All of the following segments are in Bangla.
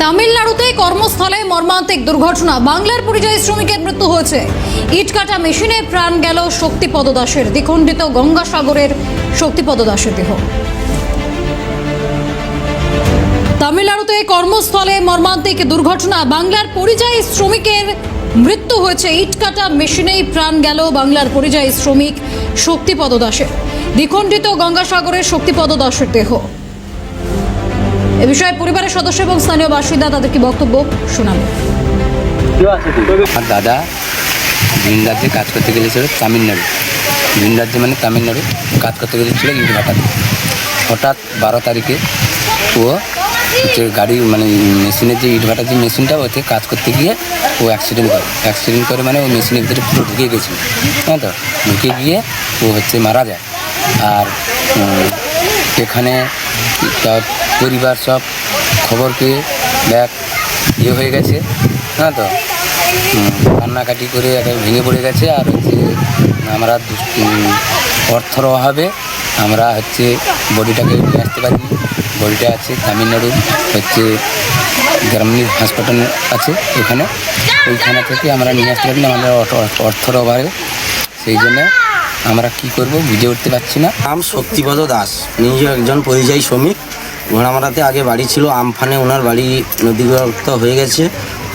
তামিলনাড়ুতে কর্মস্থলে মর্মান্তিক দুর্ঘটনা, বাংলার পরিযায়ী শ্রমিকের মৃত্যু হয়েছে। ইটকাটা মেশিনে প্রাণ গেল শক্তিপদ দাসের, দ্বিখণ্ডিত গঙ্গাসাগরের শক্তিপদ দাসের দেহ। তামিলনাড়ুতে কর্মস্থলে মর্মান্তিক দুর্ঘটনা, বাংলার পরিযায়ী শ্রমিকের মৃত্যু হয়েছে। ইটকাটা মেশিনেই প্রাণ গেল বাংলার পরিযায়ী শ্রমিক শক্তিপদ দাসের, দ্বিখণ্ডিত গঙ্গাসাগরের শক্তিপদ দাসের দেহ। এ বিষয়ে পরিবারের সদস্য এবং স্থানীয় বাসিন্দা তাদের কি বক্তব্য শোনাবো। আর দাদা ভিন রাজ্যে কাজ করতে গেলেছিল তামিলনাড়ু, ভিন রাজ্যে মানে তামিলনাড়ু কাজ করতে গেলেছিল ইটভাটাতে। হঠাৎ 12 তারিখে ও গাড়ি মানে মেশিনের যে ইটভাটার যে মেশিনটা ওতে কাজ করতে গিয়ে ও অ্যাক্সিডেন্ট করে মানে ও মেশিনের ভিতরে পুরো ঢুকে গেছিল, হ্যাঁ তো ঢুকে গিয়ে ও মারা যায়। আর এখানে তার পরিবার সব খবর পেয়ে ব্যাগ হয়ে গেছে, হ্যাঁ তো কান্নাকাটি করে একটা ভেঙে পড়ে গেছে। আর আমরা অর্থর অভাবে আমরা বডিটাকে নিয়ে আসতে পারিনি। বডিটা আছে তামিলনাড়ুর গ্রামীণ হাসপাতাল আছে ওইখানে থেকে আমরা নিয়ে আসতে পারিনি আমাদের অর্থর অভাবে। সেই জন্যে আমরা কি করব বুঝে উঠতে পারছি না। নাম শক্তিপদ দাস, নিজে একজন পরিযায়ী শ্রমিক। ঘোড়ামারাতে আগে বাড়ি ছিল, আমফানে ওনার বাড়ি নদীগ্রস্ত হয়ে গেছে,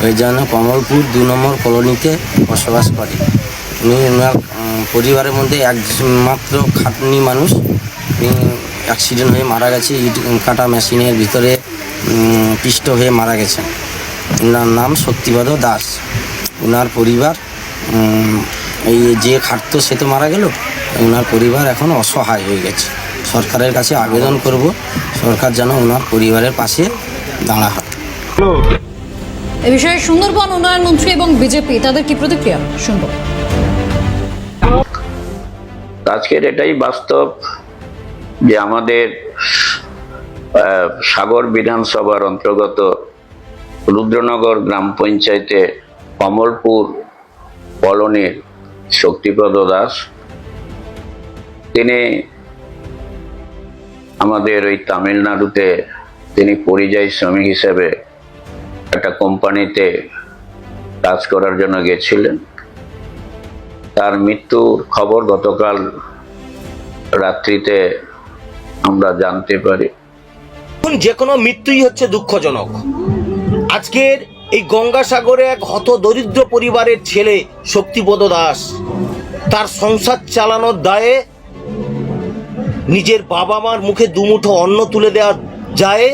ওই জন্য কমলপুর 2 নম্বর কলোনিতে বসবাস করে। উনি ওনার পরিবারের মধ্যে একমাত্র খাটনি মানুষ। উনি অ্যাক্সিডেন্ট হয়ে মারা গেছে, ইট কাটা মেশিনের ভিতরে পিষ্ট হয়ে মারা গেছেন। ওনার নাম শক্তিপদ দাস। ওনার পরিবার এই যে খাটতো সে তো মারা গেল, ওনার পরিবার এখন অসহায় হয়ে গেছে। সরকারের কাছে আবেদন করব, সরকার যেন ওনার পরিবারের পাশে দাঁড়া হয়। এ বিষয়ে সুন্দরবন উন্নয়ন মন্ত্রী এবং বিজেপি তাদের কি প্রতিক্রিয়া শুনব। আজকের এটাই বাস্তব যে আমাদের সাগর বিধানসভার অন্তর্গত রুদ্রনগর গ্রাম পঞ্চায়েতে কমলপুর কলোনির শক্তিপদ দাস, তিনি আমাদের ওই তামিলনাড়ুতে তিনি পরিযায়ী শ্রমিক হিসেবে একটা কোম্পানিতে কাজ করার জন্য গেছিলেন। তার মৃত্যুর খবর গতকাল রাত্রিতে আমরা জানতে পারি। যে কোনো মৃত্যুই হচ্ছে দুঃখজনক। আজকের এই গঙ্গাসাগরে এক হতদরিদ্র পরিবারের ছেলে শক্তিপদ দাস তার সংসার চালানোর দায়ে নিজের বাবা মার মুখে দুমুঠো অন্ন তুলে দেওয়ার দায়ে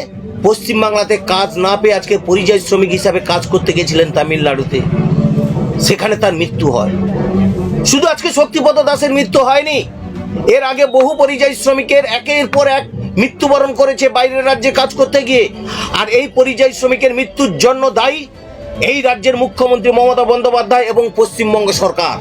পশ্চিমবাংলাতে কাজ না পেয়ে আজকে পরিযায়ী শ্রমিক হিসাবে কাজ করতে গেছিলেন তামিলনাড়ুতে, সেখানে তার মৃত্যু হয়। শুধু আজকে শক্তিপদ দাসের মৃত্যু হয়নি, এর আগে বহু পরিযায়ী শ্রমিকের একের পর এক মৃত্যুবরণ করেছে বাইরের রাজ্যে কাজ করতে গিয়ে। আর এই পরিযায়ী শ্রমিকের মৃত্যুর জন্য দায়ী এই রাজ্যের মুখ্যমন্ত্রী মমতা বন্দ্যোপাধ্যায় এবং পশ্চিমবঙ্গ সরকার।